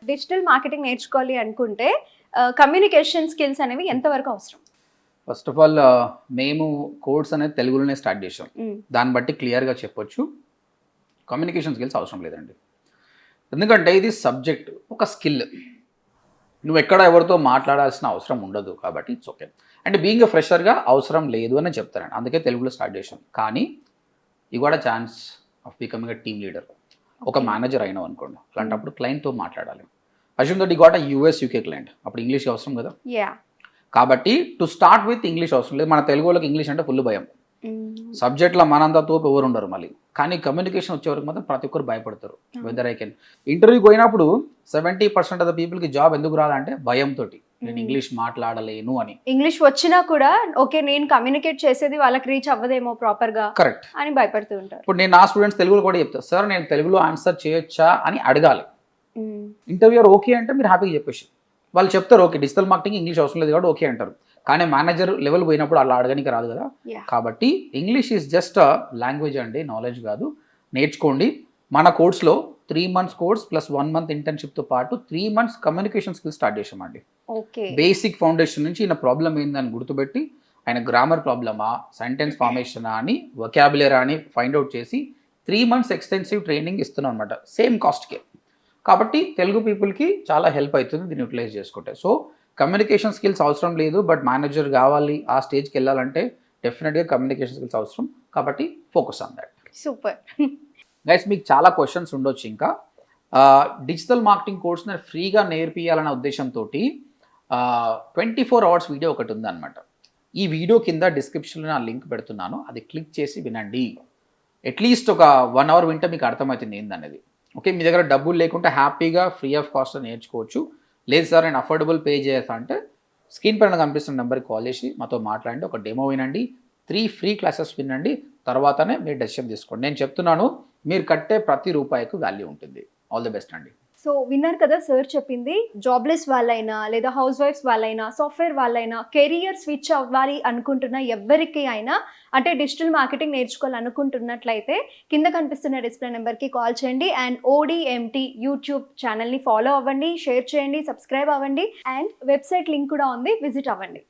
Digital marketing నేర్చుకోవాలి అనుకుంటే communication skills అనేవి ఎంతవరకు అవసరం? ఫస్ట్ ఆఫ్ ఆల్ మేము కోర్స్ అనేది తెలుగులోనే స్టార్ట్ చేసాం. దాన్ని బట్టి క్లియర్గా చెప్పొచ్చు, కమ్యూనికేషన్ స్కిల్స్ అవసరం లేదండి. ఎందుకంటే ఇది సబ్జెక్ట్, ఒక స్కిల్. నువ్వు ఎక్కడ ఎవరితో మాట్లాడాల్సిన అవసరం ఉండదు కాబట్టి ఇట్స్ ఓకే. అండ్ బీయింగ్ ఫ్రెషర్గా అవసరం లేదు అని చెప్తారండి, అందుకే తెలుగులో స్టార్ట్ చేసాం. కానీ you got a chance of becoming a team leader. ఒక మేనేజర్ అయినావు అనుకోండి, అలాంటప్పుడు క్లయింట్తో మాట్లాడాలి. Assume that you got a US UK client, అప్పుడు ఇంగ్లీష్ అవసరం కదా. కాబట్టి టు స్టార్ట్ విత్ ఇంగ్లీష్ అవసరం లేదు. మన తెలుగు వాళ్ళకి ఇంగ్లీష్ అంటే ఫుల్ భయం. సబ్జెక్ట్లో మనంతా తోపు ఎవరు ఉండరు మళ్ళీ. కానీ కమ్యూనికేషన్ వచ్చే వరకు మాత్రం ప్రతి ఒక్కరు భయపడతారు. వెదర్ ఐ కెన్ ఇంటర్వ్యూకి పోయినప్పుడు 70% ఆఫ్ ద పీపుల్కి జాబ్ ఎందుకు రాదంటే భయంతో, నేను ఇంగ్లీష్ మాట్లాడలేను అని. ఇంగ్లీష్ వచ్చినా కూడా ఓకే నేను కమ్యూనికేట్ చేసేది వాళ్ళకి రీచ్ అవ్వదేమో ప్రాపర్గా, కరెక్ట్ అని భయపడుతూ ఉంటారు. ఇప్పుడు నేను నా స్టూడెంట్స్ తెలుగులో కూడా చెప్తాను, సార్ నేను తెలుగులో ఆన్సర్ చేయొచ్చా అని అడగాలి. ఇంటర్వ్యూర్ ఓకే అంటే మీరు హ్యాపీగా చెప్పేసి వాళ్ళు చెప్తారు ఓకే డిజిటల్ మార్కెటింగ్ ఇంగ్లీష్ అవసరం లేదు కాబట్టి ఓకే అంటారు. కానీ మేనేజర్ లెవెల్ పోయినప్పుడు అలా అడగడానికి రాదు కదా. కాబట్టి ఇంగ్లీష్ ఈజ్ జస్ట్ లాంగ్వేజ్ అండి, నాలెడ్జ్ కాదు. నేర్చుకోండి. మన కోర్స్లో 3 months కోర్స్ ప్లస్ 1 month ఇంటర్న్షిప్తో పాటు 3 months కమ్యూనికేషన్ స్కిల్స్ స్టార్ట్ చేసామండి. బేసిక్ ఫౌండేషన్ నుంచి ఈయన ప్రాబ్లం ఏందని గుర్తుపెట్టి, ఆయన గ్రామర్ ప్రాబ్లమా, సెంటెన్స్ ఫార్మేషనా అని, వొకాబులరీ అని ఫైండ్ అవుట్ చేసి 3 months ఎక్స్టెన్సివ్ ట్రైనింగ్ ఇస్తున్నాం అనమాట, సేమ్ కాస్ట్కే. కాబట్టి తెలుగు పీపుల్కి చాలా హెల్ప్ అవుతుంది దీన్ని యూటిలైజ్ చేసుకుంటే. సో కమ్యూనికేషన్ స్కిల్స్ అవసరం లేదు, బట్ మేనేజర్ కావాలి, ఆ స్టేజ్కి వెళ్ళాలంటే డెఫినెట్గా కమ్యూనికేషన్ స్కిల్స్ అవసరం. కాబట్టి focus on that. Super guys, మీకు చాలా క్వశ్చన్స్ ఉండొచ్చు. ఇంకా డిజిటల్ మార్కెటింగ్ కోర్స్ నేను ఫ్రీగా నేర్పియాలన్న ఉద్దేశంతో 24 hours వీడియో ఒకటి ఉందన్నమాట. ఈ వీడియో కింద డిస్క్రిప్షన్లో నా లింక్ పెడుతున్నాను, అది క్లిక్ చేసి వినండి. అట్లీస్ట్ ఒక 1 hour వింటే మీకు అర్థమవుతుంది ఏందనేది. ఓకే, మీ దగ్గర డబ్బులు లేకుంటే హ్యాపీగా ఫ్రీ ఆఫ్ కాస్ట్ నేర్చుకోవచ్చు. లేదు సార్ నేను అఫోర్డబుల్ పే చేస్తా అంటే స్క్రీన్ పైన కనిపిస్తున్న నెంబర్కి కాల్ చేసి మాతో మాట్లాడండి, ఒక డెమో వినండి, 3 free క్లాసెస్ వినండి, తర్వాతనే మీరు డెసిషన్ తీసుకోండి. నేను చెప్తున్నాను, మీరు కట్టే ప్రతి రూపాయికి వాల్యూ ఉంటుంది. ఆల్ ది బెస్ట్ అండి. సో విన్నారు కదా సార్ చెప్పింది. జాబ్లెస్ వాళ్ళైనా లేదా హౌస్ వైఫ్స్ వాళ్ళైనా సాఫ్ట్వేర్ వాళ్ళైనా కెరియర్ స్విచ్ అవ్వాలి అనుకుంటున్న ఎవరికి అయినా, అంటే డిజిటల్ మార్కెటింగ్ నేర్చుకోవాలనుకుంటున్నట్లయితే కింద కనిపిస్తున్న డిస్ప్లే నెంబర్కి కాల్ చేయండి. అండ్ ODMT యూట్యూబ్ ఛానల్ని ఫాలో అవ్వండి, షేర్ చేయండి, సబ్స్క్రైబ్ అవ్వండి. అండ్ వెబ్సైట్ లింక్ కూడా ఉంది, విజిట్ అవ్వండి.